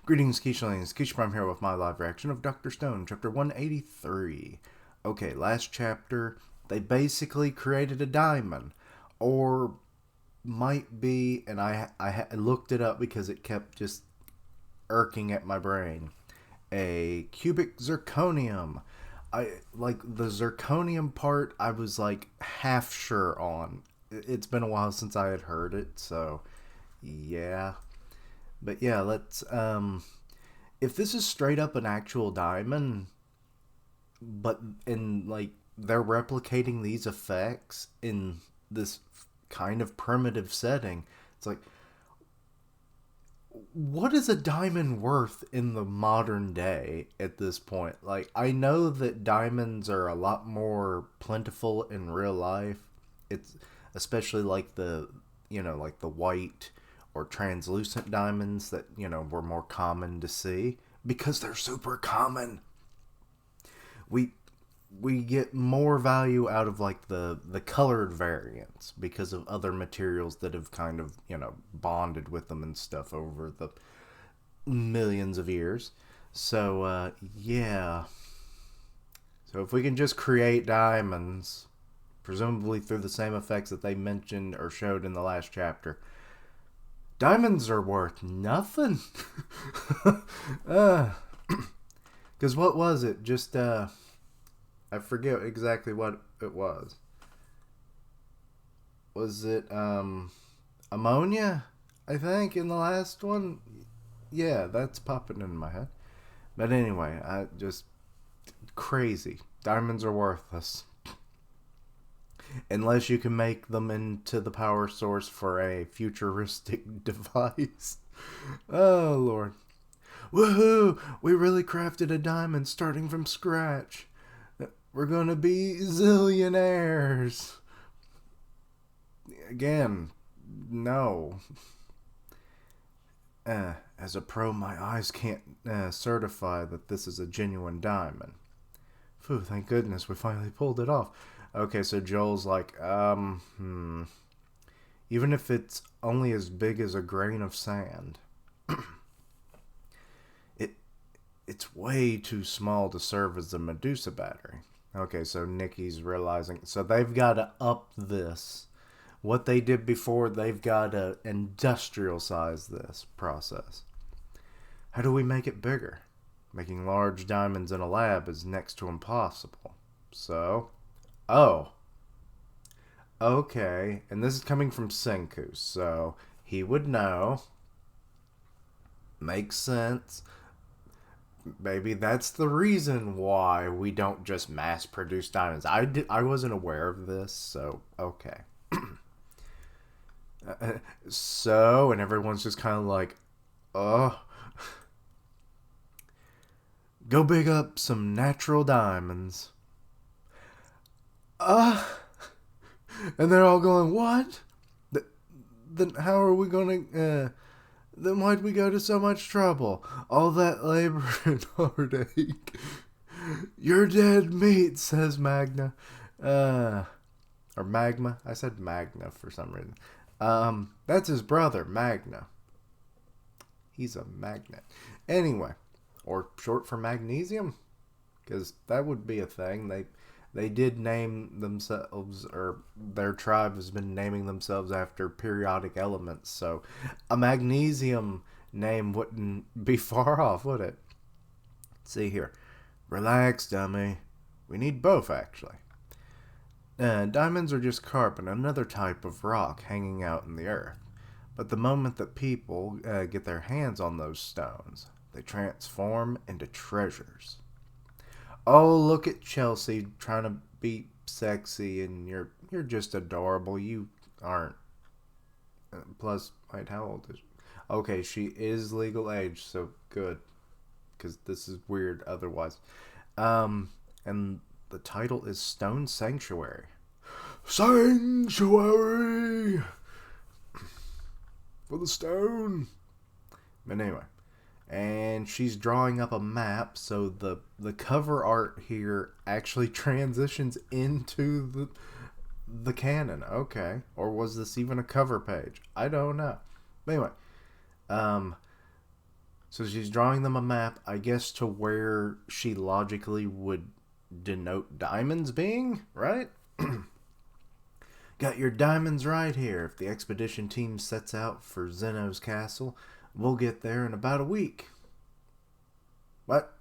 Greetings, Keishlings. Keish Prime here with my live reaction of Dr. Stone, chapter 183. Okay, last chapter, they basically created a diamond. Or might be, and I looked it up because it kept just irking at my brain. A cubic zirconium. Like the zirconium part, I was like half sure on. It's been a while since I had heard it, so yeah. But yeah, let's if this is straight up an actual diamond, but in like they're replicating these effects in this kind of primitive setting, it's like what is a diamond worth in the modern day at this point? Like I know that diamonds are a lot more plentiful in real life. It's especially like like the white or translucent diamonds that, were more common to see because they're super common. We we get more value out of like the colored variants because of other materials that have kind of, bonded with them and stuff over the millions of years. So yeah. So if we can just create diamonds, presumably through the same effects that they mentioned or showed in the last chapter, diamonds are worth nothing. Because what was it? Just I forget exactly what it was. Was it ammonia? I think in the last one. Yeah, that's popping in my head. But anyway, I just crazy. Diamonds are worthless unless you can make them into the power source for a futuristic device. Oh lord. Woohoo! We really crafted a diamond starting from scratch. We're gonna be zillionaires. Again, no. As a pro, my eyes can't certify that this is a genuine diamond. Phew, thank goodness we finally pulled it off. Okay, so Joel's like, even if it's only as big as a grain of sand, it's way too small to serve as the Medusa battery. Okay, so Nikki's realizing, so they've got to up this. What they did before, they've got to industrial size this process. How do we make it bigger? Making large diamonds in a lab is next to impossible. So, oh, okay. And this is coming from Senku, so he would know. Makes sense. Maybe that's the reason why we don't just mass produce diamonds. I wasn't aware of this, so okay. So, and everyone's just kind of like, oh, go big up some natural diamonds. Uh, and they're all going, what? Then how are we going to, then why'd we go to so much trouble? All that labor and heartache. You're dead meat, says Magna. Or Magma. I said Magna for some reason. That's his brother, Magna. He's a magnet. Anyway, or short for magnesium, because that would be a thing. They did name themselves, or their tribe has been naming themselves after periodic elements. So a magnesium name wouldn't be far off, would it? Let's see here. Relax, dummy. We need both, actually. Diamonds are just carbon, another type of rock hanging out in the earth. But the moment that people get their hands on those stones, they transform into treasures. Oh, look at Chelsea trying to be sexy, and you're just adorable. You aren't. Plus, wait, how old is she? Okay, she is legal age, so good. Because this is weird otherwise. And the title is Stone Sanctuary. Sanctuary! For the stone. But anyway. And she's drawing up a map, so the cover art here actually transitions into the canon. Okay. Or was this even a cover page? I don't know. But anyway. So she's drawing them a map, I guess, to where she logically would denote diamonds being, right? Got your diamonds right here. If the expedition team sets out for Xeno's castle, we'll get there in about a week. What?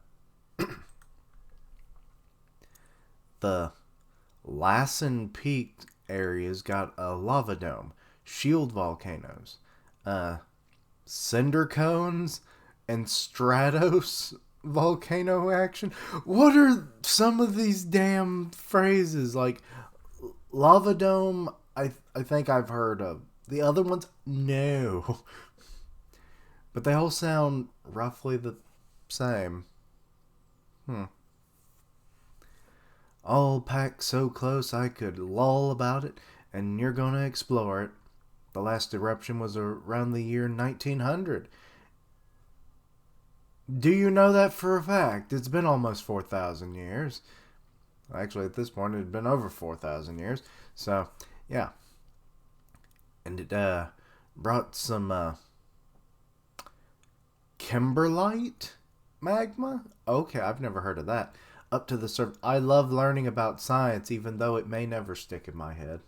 The Lassen Peak area's got a lava dome, shield volcanoes, cinder cones, and stratos volcano action. What are some of these damn phrases? Like lava dome, I think I've heard of. The other ones, no. But they all sound roughly the same. All packed so close I could loll about it, and you're gonna explore it. The last eruption was around the year 1900. Do you know that for a fact? It's been almost 4,000 years. Actually, at this point, it had been over 4,000 years. So, yeah. And it brought some kimberlite magma? Okay, I've never heard of that. Up to the surface. I love learning about science, even though it may never stick in my head.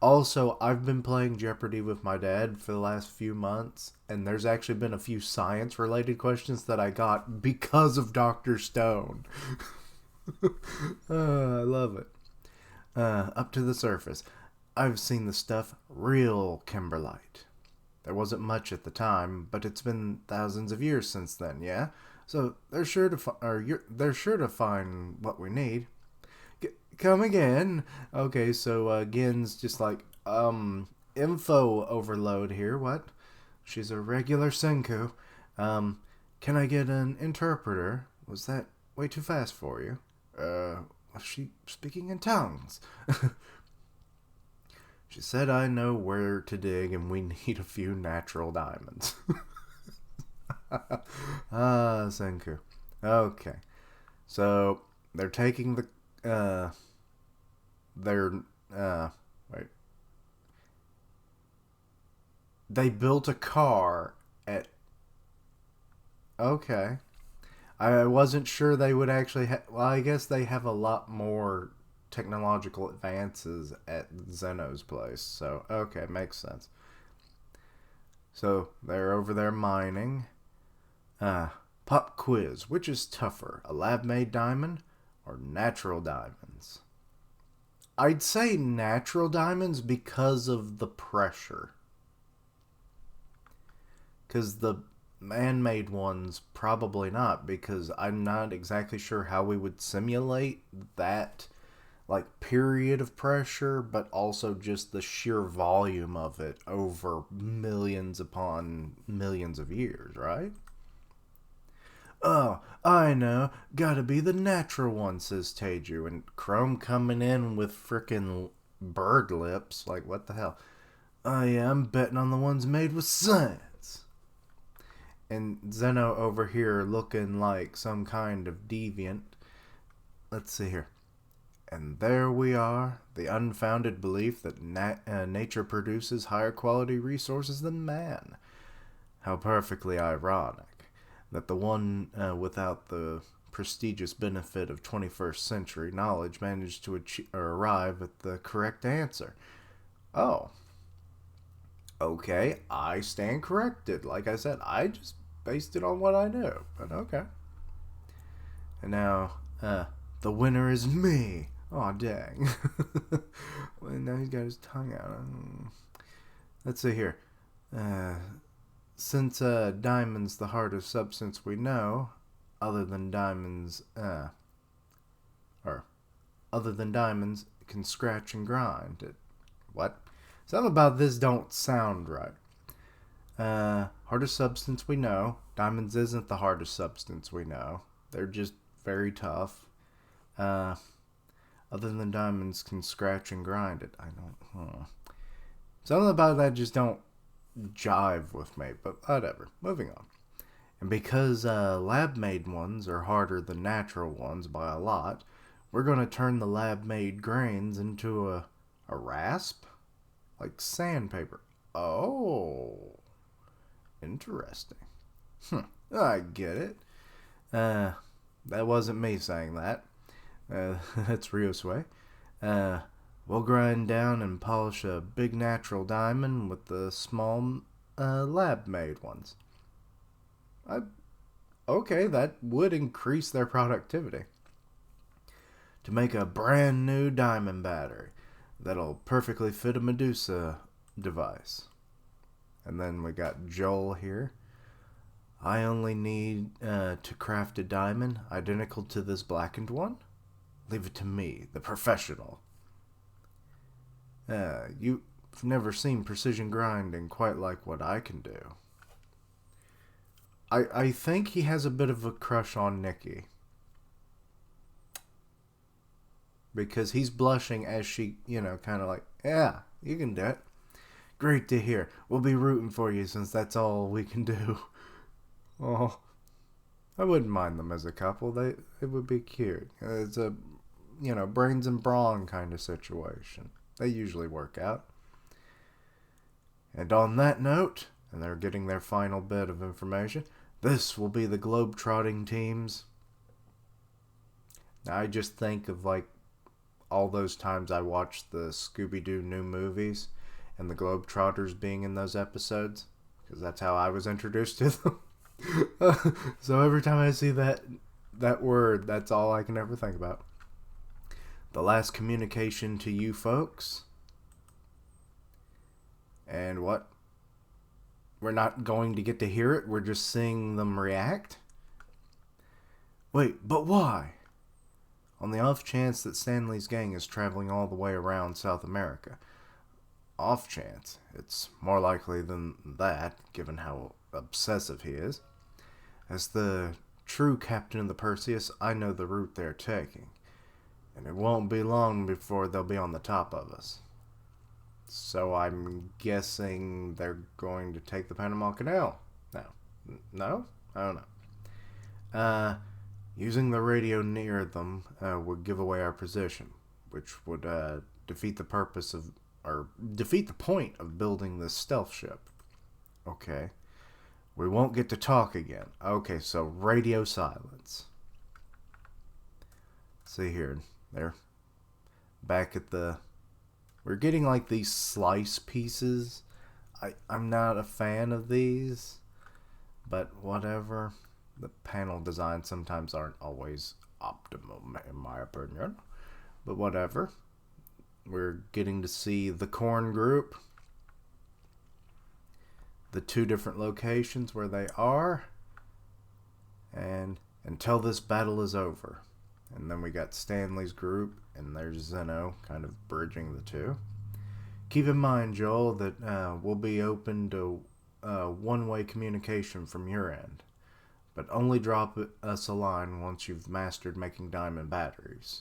Also, I've been playing Jeopardy with my dad for the last few months, and there's actually been a few science-related questions that I got because of Dr. Stone. I love it. Up to the surface. I've seen the stuff real kimberlite. There wasn't much at the time, but it's been thousands of years since then, yeah? So they're sure to find what we need. Come again. Okay, so Gen's just like, info overload here. What? She's a regular Senku. Can I get an interpreter? Was that way too fast for you? Was she speaking in tongues? She said I know where to dig and we need a few natural diamonds. Senku. Okay. So, they're taking the, wait. They built a car at, okay. I wasn't sure they would actually well, I guess they have a lot more technological advances at Xeno's place. So, okay, makes sense. So, they're over there mining. Pop quiz. Which is tougher, a lab-made diamond or natural diamonds? I'd say natural diamonds because of the pressure. Because the man-made ones, probably not, because I'm not exactly sure how we would simulate that like period of pressure, but also just the sheer volume of it over millions upon millions of years, right? Oh, I know. Gotta be the natural one, says Teju. And Chrome coming in with frickin' bird lips. Like, what the hell? Oh, yeah, I'm betting on the ones made with science. And Xeno over here looking like some kind of deviant. Let's see here. And there we are, the unfounded belief that nature produces higher quality resources than man. How perfectly ironic that the one without the prestigious benefit of 21st century knowledge managed to arrive at the correct answer. Oh. Okay, I stand corrected. Like I said, I just based it on what I knew, but okay. And now, the winner is me. Aw, dang. Well, now he's got his tongue out. Let's see here. Since diamond's the hardest substance we know, other than diamonds, can scratch and grind it. What? Something about this don't sound right. Hardest substance we know. Diamonds isn't the hardest substance we know. They're just very tough. Other than diamonds can scratch and grind it. I don't. Something about that just don't jive with me. But whatever. Moving on. And because lab-made ones are harder than natural ones by a lot, we're going to turn the lab-made grains into a rasp? Like sandpaper. Oh. Interesting. I get it. That wasn't me saying that. That's Rio's way. Uh, we'll grind down and polish a big natural diamond with the small lab-made ones. I, okay, that would increase their productivity. To make a brand new diamond battery that'll perfectly fit a Medusa device. And then we got Joel here. I only need to craft a diamond identical to this blackened one. Leave it to me, the professional. You've never seen precision grinding quite like what I can do. I think he has a bit of a crush on Nikki. Because he's blushing as she, kind of like, yeah, you can do it. Great to hear. We'll be rooting for you since that's all we can do. Oh, I wouldn't mind them as a couple. It would be cute. It's a, brains and brawn kind of situation. They usually work out. And on that note, and they're getting their final bit of information, this will be the globe-trotting teams. Now, I just think of, all those times I watched the Scooby-Doo new movies and the Globetrotters being in those episodes, because that's how I was introduced to them. So every time I see that word, that's all I can ever think about. The last communication to you folks. And what? We're not going to get to hear it? We're just seeing them react? Wait, but why? On the off chance that Stanley's gang is traveling all the way around South America. Off chance. It's more likely than that, given how obsessive he is. As the true captain of the Perseus, I know the route they're taking. And it won't be long before they'll be on the top of us. So I'm guessing they're going to take the Panama Canal. No? I don't know. Using the radio near them would give away our position, which would defeat the point of building this stealth ship. Okay. We won't get to talk again. Okay, so radio silence. See here. They're back at the... We're getting these slice pieces. I'm not a fan of these, but whatever. The panel designs sometimes aren't always optimum, in my opinion. But whatever. We're getting to see the Korn group. The two different locations where they are. And until this battle is over. And then we got Stanley's group, and there's Xeno, kind of bridging the two. Keep in mind, Joel, that we'll be open to one-way communication from your end. But only drop us a line once you've mastered making diamond batteries.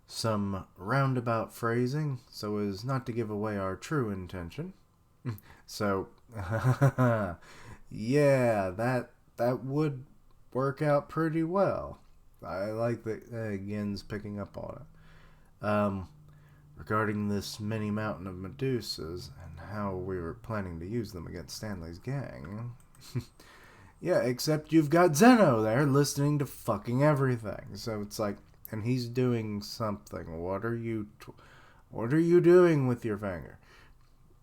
Some roundabout phrasing, so as not to give away our true intention. So, yeah, that would work out pretty well. I like that Gen's picking up on it. Regarding this mini mountain of Medusas and how we were planning to use them against Stanley's gang. Yeah, except you've got Xeno there listening to fucking everything. So it's and he's doing something. What are you doing with your finger?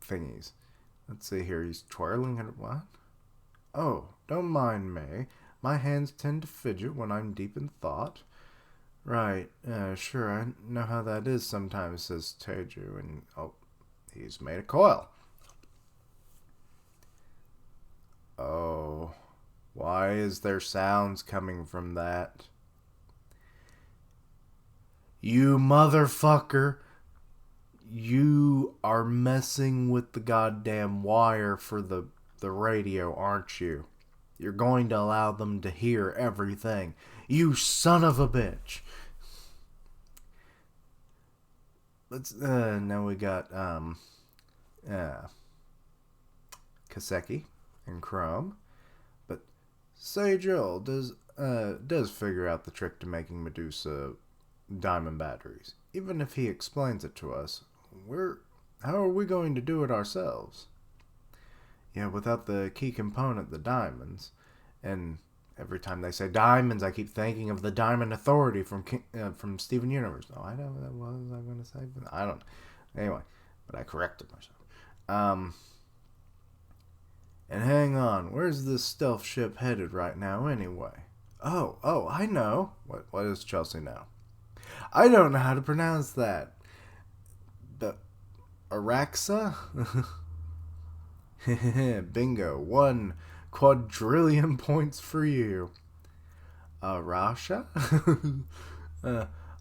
Thingies. Let's see here. He's twirling it. What? Oh, don't mind me. My hands tend to fidget when I'm deep in thought. Right, sure, I know how that is sometimes, says Teju, and, he's made a coil. Oh, why is there sounds coming from that? You motherfucker! You are messing with the goddamn wire for the radio, aren't you? You're going to allow them to hear everything. You son of a bitch. Now we got, Kaseki and Chrome. But, say Joel does figure out the trick to making Medusa diamond batteries. Even if he explains it to us, how are we going to do it ourselves? Yeah, without the key component, the diamonds, And every time they say diamonds, I keep thinking of the Diamond Authority from Steven Universe. Oh, I don't know what was I going to say, but I don't know. Anyway, but I corrected myself. And hang on, where's this stealth ship headed right now anyway? Oh, I know. What does Chelsea know? I don't know how to pronounce that. The Araxa? Bingo. 1 quadrillion points for you. Arasha?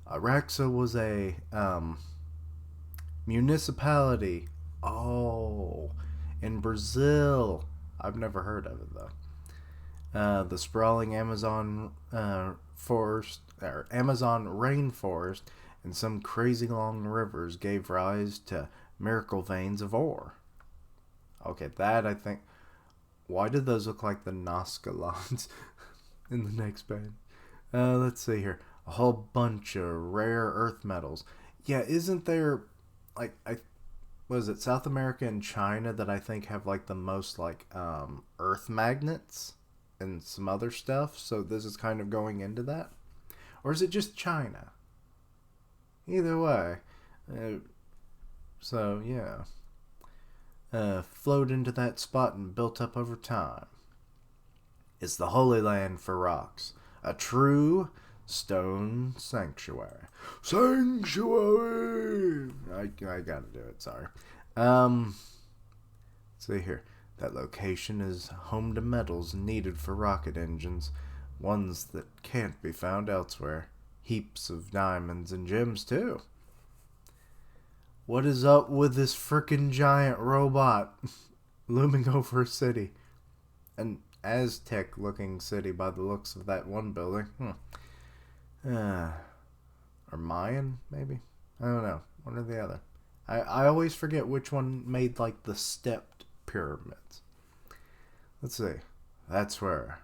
Araxa was a municipality. Oh, in Brazil. I've never heard of it though. The sprawling Amazon forest or Amazon rainforest and some crazy long rivers gave rise to miracle veins of ore. Okay, that I think. Why did those look like the Nazca lines in the next page? Let's see here. A whole bunch of rare earth metals. Yeah, isn't there like was it South America and China that I think have like the most like earth magnets and some other stuff? So this is kind of going into that, or is it just China? Either way, so yeah. Flowed into that spot and built up over time. It's the Holy Land for rocks. A true stone sanctuary. Sanctuary! I gotta do it, sorry. Let's see here. That location is home to metals needed for rocket engines. Ones that can't be found elsewhere. Heaps of diamonds and gems, too. What is up with this frickin' giant robot looming over a city? An Aztec-looking city by the looks of that one building. Or Mayan, maybe? I don't know. One or the other. I always forget which one made, like, the stepped pyramids. Let's see. That's where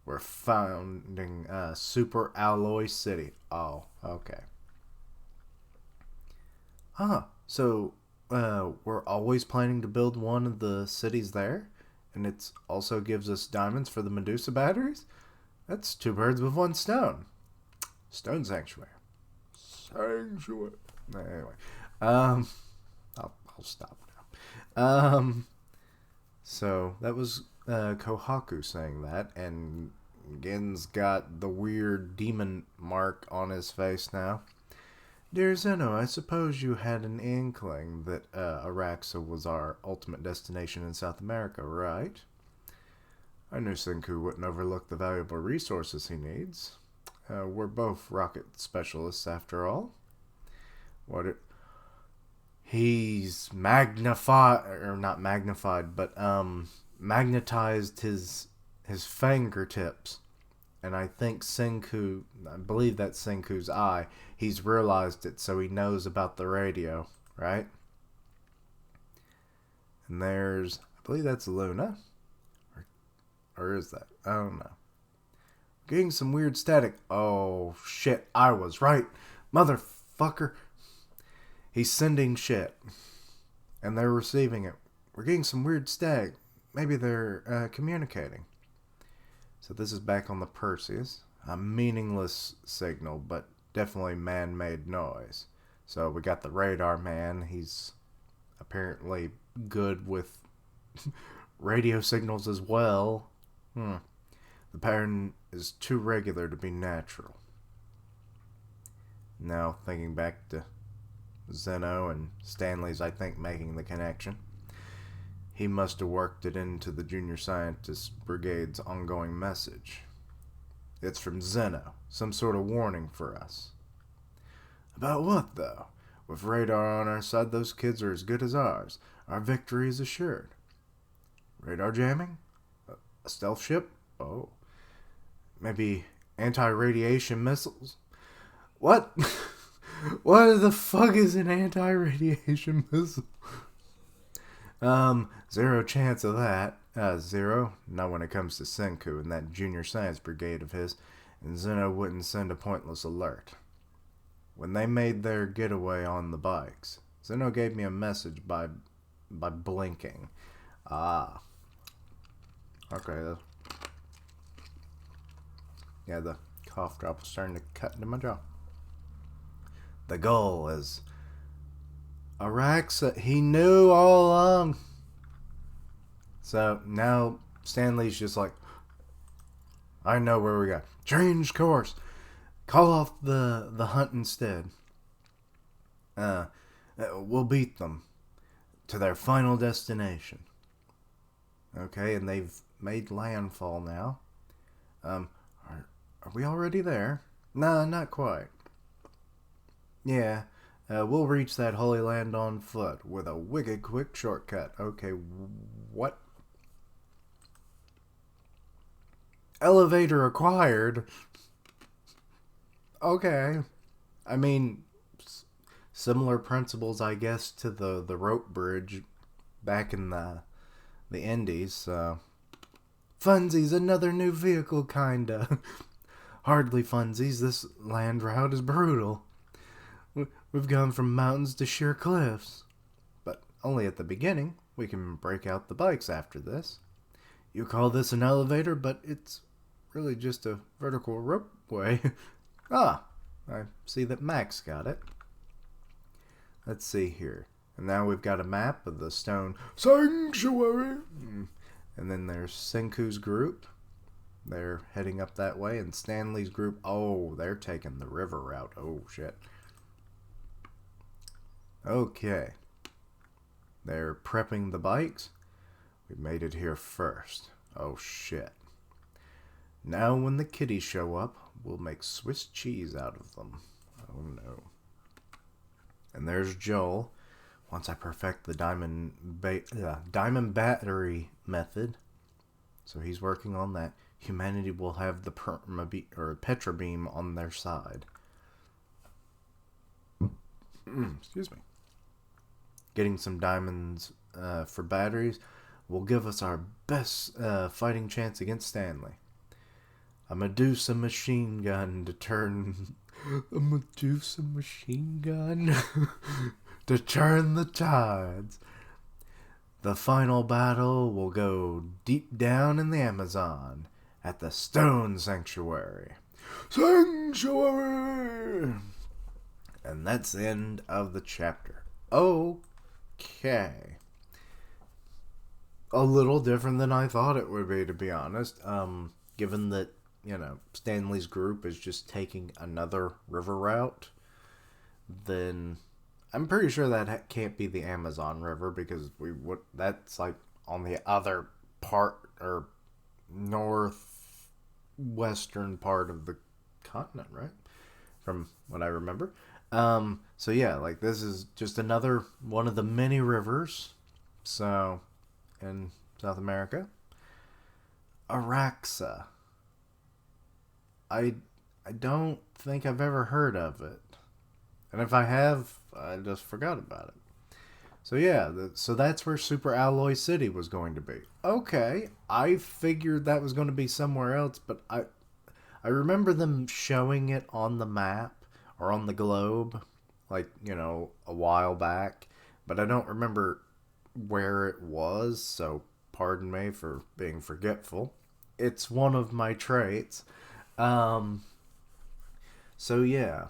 we're founding Superalloy City. Oh, okay. So, we're always planning to build one of the cities there, and it also gives us diamonds for the Medusa batteries? That's 2 birds with 1 stone. Stone Sanctuary. Sanctuary. Anyway, I'll stop now. So, that was Kohaku saying that, and Gen's got the weird demon mark on his face now. Dear Xeno, I suppose you had an inkling that Araxa was our ultimate destination in South America, right? I knew Senku wouldn't overlook the valuable resources he needs. We're both rocket specialists, after all. He's magnified, or not magnified, but magnetized his fingertips. And I think I believe that's Senku's eye. He's realized it, so he knows about the radio, right? And I believe that's Luna. Or is that? I don't know. Getting some weird static. Oh, shit, I was right. Motherfucker. He's sending shit. And they're receiving it. We're getting some weird static. Maybe they're communicating. So this is back on the Perseus. A meaningless signal, but definitely man-made noise. So we got the radar man. He's apparently good with radio signals as well. The pattern is too regular to be natural. Now, thinking back to Xeno and Stanley's, I think, making the connection. He must have worked it into the Junior Scientist Brigade's ongoing message. It's from Xeno, some sort of warning for us. About what, though? With radar on our side, those kids are as good as ours. Our victory is assured. Radar jamming? A stealth ship? Oh. Maybe anti-radiation missiles? What? What the fuck is an anti-radiation missile? 0 chance of that. 0. Not when it comes to Senku and that Junior Science Brigade of his. And Xeno wouldn't send a pointless alert. When they made their getaway on the bikes, Xeno gave me a message by blinking. Ah. Okay. Yeah, the cough drop was starting to cut into my jaw. The goal is Araxa. He knew all along. So now Stanley's just like, I know where we go. Change course. Call off the hunt instead. We'll beat them to their final destination. Okay, and they've made landfall now. Are we already there? Nah, not quite. Yeah, we'll reach that Holy Land on foot with a wicked quick shortcut. Okay, what? Elevator acquired? Okay. I mean, similar principles, I guess, to the rope bridge back in the Indies. Funsies, another new vehicle, kinda. Hardly funsies. This land route is brutal. We've gone from mountains to sheer cliffs. But only at the beginning. We can break out the bikes after this. You call this an elevator, but it's really just a vertical ropeway. Ah, I see that Max got it. Let's see here. And now we've got a map of the stone sanctuary. And then there's Senku's group. They're heading up that way. And Stanley's group, oh, they're taking the river route. Oh, shit. Okay. They're prepping the bikes. We made it here first. Oh, shit. Now when the kitties show up, we'll make Swiss cheese out of them. Oh, no. And there's Joel. Once I perfect the diamond battery method, so he's working on that, humanity will have the Petra beam on their side. Excuse me. Getting some diamonds for batteries will give us our best fighting chance against Stanley. A Medusa machine gun to turn... A Medusa machine gun to turn the tides. The final battle will go deep down in the Amazon at the Stone Sanctuary. Sanctuary! And that's the end of the chapter. Okay. A little different than I thought it would be, to be honest. Given that, Stanley's group is just taking another river route, then I'm pretty sure that can't be the Amazon River, because that's like on the other part, or northwestern part of the continent, right? From what I remember. So yeah, like this is just another one of the many rivers, so, in South America. Araxa. I don't think I've ever heard of it. And if I have, I just forgot about it. So yeah, so that's where Superalloy City was going to be. Okay, I figured that was going to be somewhere else, but I remember them showing it on the map, or on the globe, like, a while back. But I don't remember where it was, so pardon me for being forgetful. It's one of my traits. So yeah,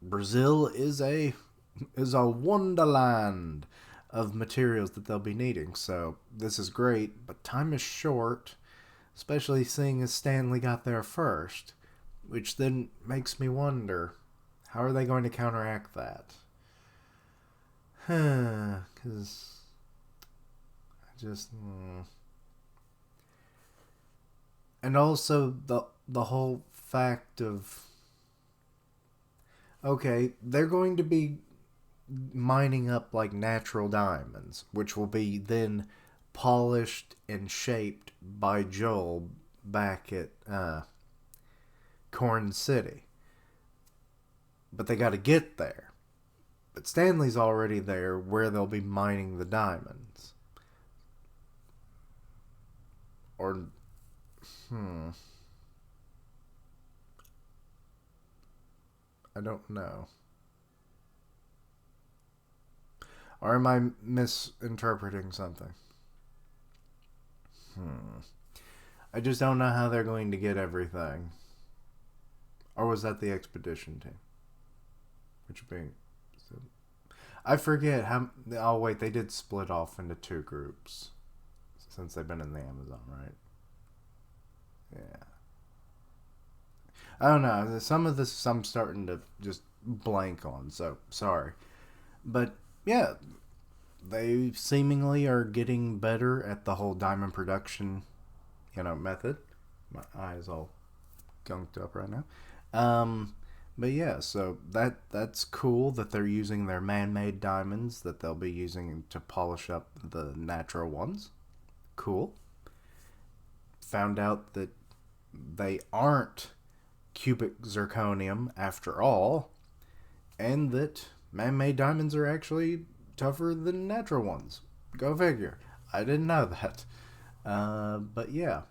Brazil is a wonderland of materials that they'll be needing. So this is great, but time is short, especially seeing as Stanley got there first, which then makes me wonder, how are they going to counteract that? Because I just... And also the whole fact of, okay, they're going to be mining up like natural diamonds, which will be then polished and shaped by Joel back at Corn City. But they got to get there. But Stanley's already there where they'll be mining the diamonds. Or... I don't know. Or am I misinterpreting something? I just don't know how they're going to get everything. Or was that the expedition team? Which being... I forget how... Oh, wait, they did split off into 2 groups. Since they've been in the Amazon, right? Yeah. I don't know. Some of this I'm starting to just blank on, so sorry. But, yeah, they seemingly are getting better at the whole diamond production, method. My eye's all gunked up right now. But yeah, so that's cool that they're using their man-made diamonds that they'll be using to polish up the natural ones. Cool. Found out that they aren't cubic zirconium after all, and that man-made diamonds are actually tougher than natural ones. Go figure. I didn't know that. But yeah.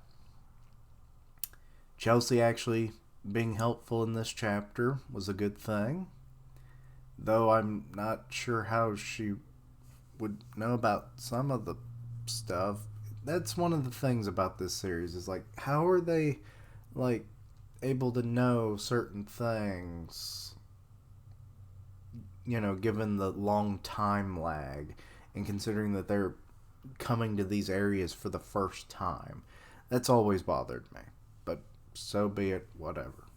Chelsea actually being helpful in this chapter was a good thing. Though I'm not sure how she would know about some of the stuff. That's one of the things about this series is like, how are they like able to know certain things, given the long time lag and considering that they're coming to these areas for the first time. That's always bothered me. But so be it, whatever.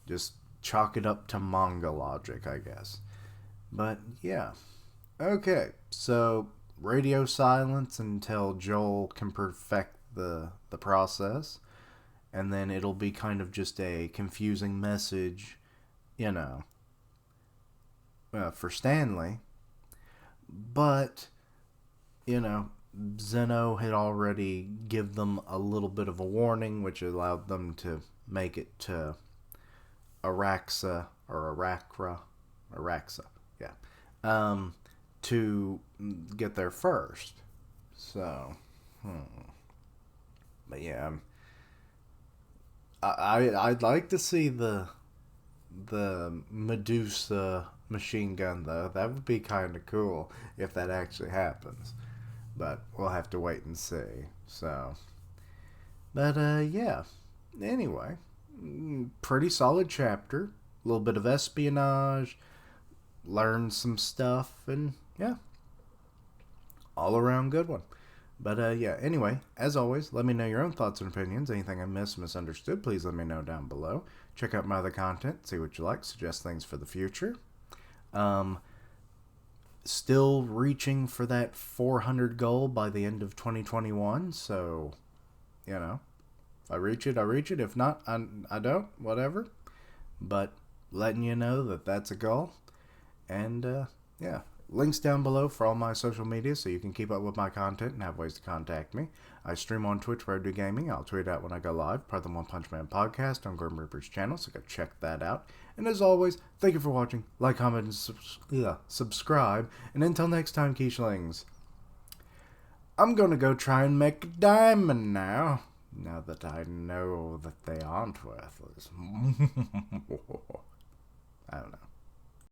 Just chalk it up to manga logic, I guess. But yeah. Okay, so radio silence until Joel can perfect the process, and then it'll be kind of just a confusing message, for Stanley. But, Xeno had already give them a little bit of a warning, which allowed them to make it to Araxa, yeah. To get there first. So, but yeah, I'd like to see the Medusa machine gun though. That would be kind of cool if that actually happens. But we'll have to wait and see. So, but yeah. Anyway, pretty solid chapter. A little bit of espionage. Learned some stuff, and yeah, all around good one. But yeah, anyway, as always, let me know your own thoughts and opinions. Anything I missed, misunderstood, please let me know down below. Check out my other content, see what you like, suggest things for the future. Still reaching for that 400 goal by the end of 2021, so, if I reach it, I reach it. If not, I don't, whatever. But letting you know that that's a goal. And, yeah, links down below for all my social media so you can keep up with my content and have ways to contact me. I stream on Twitch where I do gaming. I'll tweet out when I go live, part of the One Punch Man podcast on Grim Reaper's channel, so go check that out. And as always, thank you for watching. Like, comment, and subscribe. And until next time, Keishlings, I'm going to go try and make a diamond now that I know that they aren't worthless. I don't know.